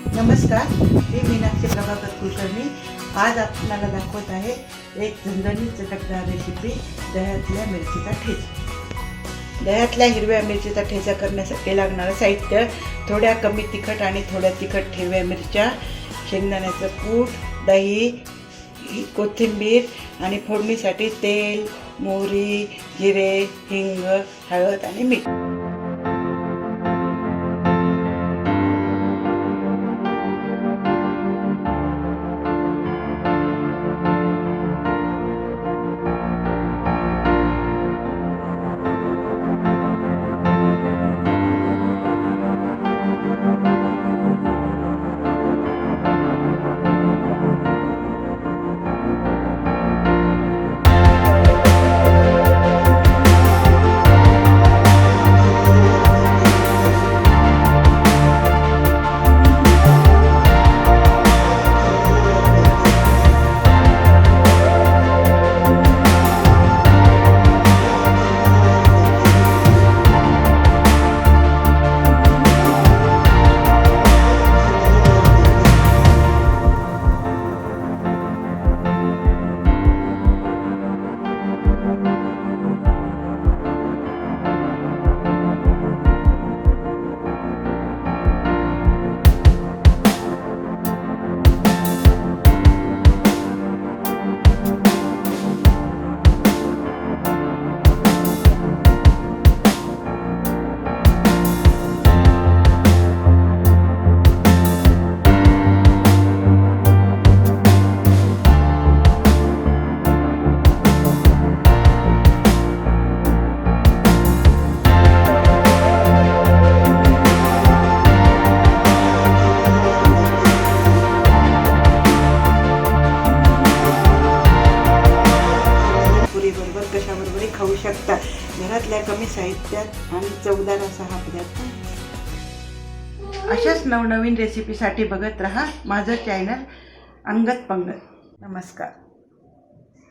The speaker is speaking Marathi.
नमस्कार, मी मीनाक्षी प्रभाकर कुलकर्णी। आज आपल्याला दाखवत आहे एक झणझणीत चटकदार रेसिपी, दह्यातल्या मिरचीचा ठेचा। दह्यातल्या हिरव्या मिरचीचा ठेचा करण्यासाठी लागणारं साहित्य: थोड्या कमी तिखट आणि थोड्या तिखट हिरव्या मिरच्या, शेंगदाण्याचं कूट, दही, कोथिंबीर आणि फोडणीसाठी तेल, मोहरी, जिरे, हिंग, हळद आणि मीठ। कशाबरोबरही खाऊ शकता। घरातल्या कमी साहित्यात आणि चवदार असा हा पदार्थ। अशाच नवनवीन रेसिपीसाठी बघत रहा माझं चॅनल अंगत पंगत। नमस्कार।